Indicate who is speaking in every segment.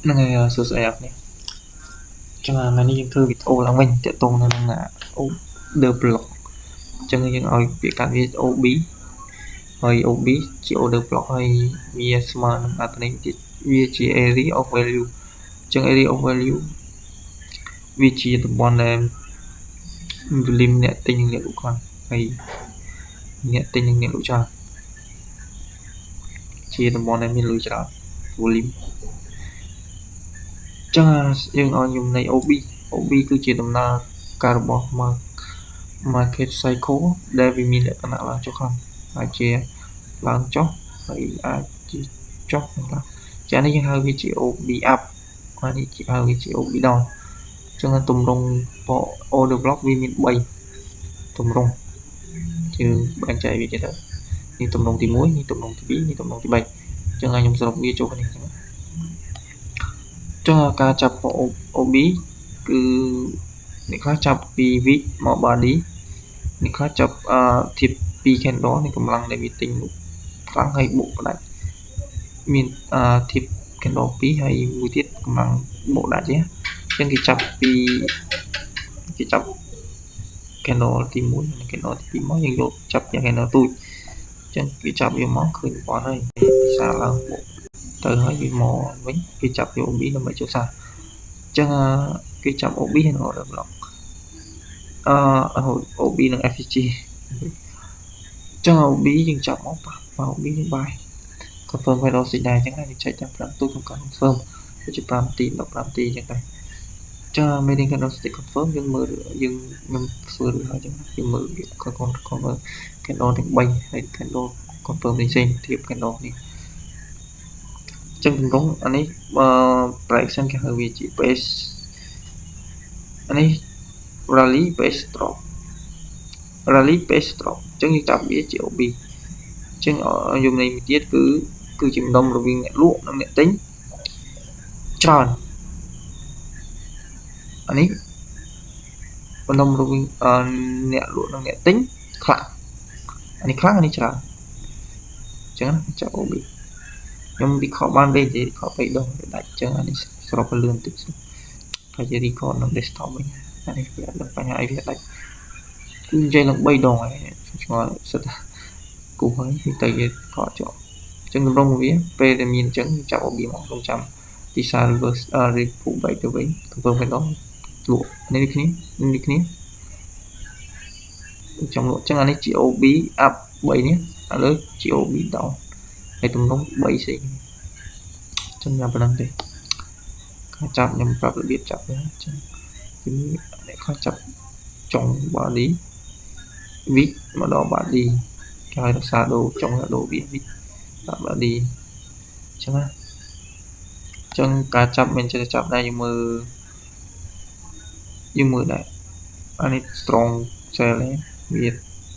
Speaker 1: ហ្នឹងហើយសួស្តីអ្នកនេះចឹងថ្ងៃនេះយើងធ្វើវីដេអូឡើងវិញទាក់ទងនឹងorder block ចឹងយើងឲ្យពាក្យកាត់វា OB ហើយ OB ជា order block ហើយវាស្មើនឹង alternative វាជា area of value ចឹង area of value វាជាតំបន់ដែល volume អ្នកទិញនិងអ្នកលក់ខ្លាំងហើយអ្នកទិញនិងអ្នកលក់ច្រើនជាតំបន់ដែលមានលុយច្រើន volume ចឹងយើងឲ្យខ្ញុំនៃ OB គឺជាដំណើរការរបស់ market cycle ដែលវាមានលក្ខណៈឡើងចុះខ្លាំងអាចជាឡើងចុះហើយអាចជាចុះឡើងចានេះយើងហៅវាជា OB up ហើយនេះហៅវាជា OB down ចឹងទម្រង់ order block វាមាន3ទម្រង់យើងបែងចែកវាទៅនេះទម្រង់ទី1នេះទម្រង់ទី2នេះទម្រង់ទី3ចឹងឲ្យខ្ញុំសរុបវាចូលគ្នាចឹងការចាប់ OB គឺអ្នកខ្លះចាប់ពី wick មក body អ្នកខ្លះចាប់ធៀប2 candle នៃកម្លាំងដែលវាទិញខ្លាំងហើយបូកផ្ដាច់មានធៀប candle 2ហើយមួយទៀតកម្លាំងបូកដាច់ចឹងគេចាប់ candle ទី1និង candle ទី2មកយើងយកចាប់ពី candle ទូចចឹងគេចាប់វាមកឃើញប៉ុណ្ណឹងហើយភាសាឡើងបូកទៅហើយវាមកវិញគេចាប់យក OB ដើម្បីចុះសាចឹងគេចាប់ OB ហើយ order block OB និង FG ចឹង OB យើងចាប់មកប៉ះ OB យើងបាយ confirm ឲ្យដល់ signal ចឹងហើយចែកតាម5ទូក្នុងការ confirm ដូចជា5នាទី15នាទីចឹងដែរចឹង meeting candlestick confirm យើងមើលយើងខ្ញុំធ្វើរួចហើយចឹងយើងមើលវា confirm candle ទាំង3ហើយ candle confirm ផ្សេងធៀប candle នេះចឹងទម្រង់អានេះprediction គេហៅវាជា base អានេះ rally base drop ចឹងយើងចាប់វាជា OB ចឹងយមន័យមួយទៀតគឺជាម្ដុំរវាងអ្នកលក់និងអ្នកទិញច្រើនអានេះម្ដុំរវាងអ្នកលក់និងអ្នកទិញខ្លាំងអានេះខ្លាំងអានេះច្រើនចឹងចាប់ OB ខ្ញុំវិเคរាៈห์បានលេខវិเคរាៈห์3ដងដាច់ចឹងអានេះស្របលឿនតិចហើយជា record នៅ desktop វិញអានេះវាអត់ដឹងបញ្ហាអីវាដាច់គឺនិយាយឡើង3ដងហើយឆ្ងល់សិតគូហើយទៅវាកកជាប់ចឹងទម្រង់វាពេលដែលមានចឹងចាប់ OB មកខ្ញុំចាំទីសារ reverse recoup back ទៅវិញconfirm ម្ដងលក់នេះគ្នាចាំលក់ចឹងអានេះជា OB up 3នេះឥឡូវជា OB down ហើយទម្រង់3ផ្សេងចឹងយ៉ាងប៉ុណ្ណឹងទេការចាប់ខ្ញុំប្រាប់របៀបចាប់ចឹងគឺអ្នកខ្លះចាប់ចុង body wick មកដល់ body គេឲ្យរក្សាដូរចុងដូរ wick ដល់ body ចឹងការចាប់មិនចេះចាប់ដែរយើងមើលដែរអានេះ strong cell វា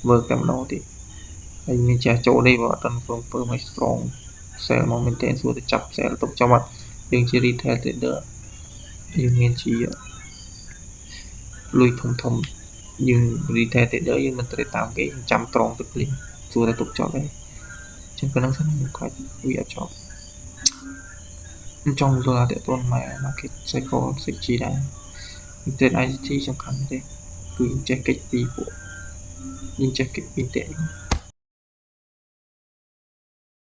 Speaker 1: work តែម្ដងទៀតហើយមានចេះចូលនេះបើអត់ទាន់ confirm ឲ្យ strong cell មកមែនតើសួរទៅចាប់ cell ទុកចាំអត់យើងជា retail trader យើងមានជាលុយធំយើង retail trader យើងមិនត្រូវតាមគេចាំត្រង់ទឹកលេងសួរតែទុកចប់ហើយចឹងប៉ុណ្ណឹងសិនខ្ញុំខ្លាចវាអត់ចប់ខ្ញុំចង់យល់ថាតើតួ market cycle សិចជីដែរ trade ICT សំខាន់ទេគឺចេះកិច្ចពីពួកយើងចេះកិច្ចពីតែ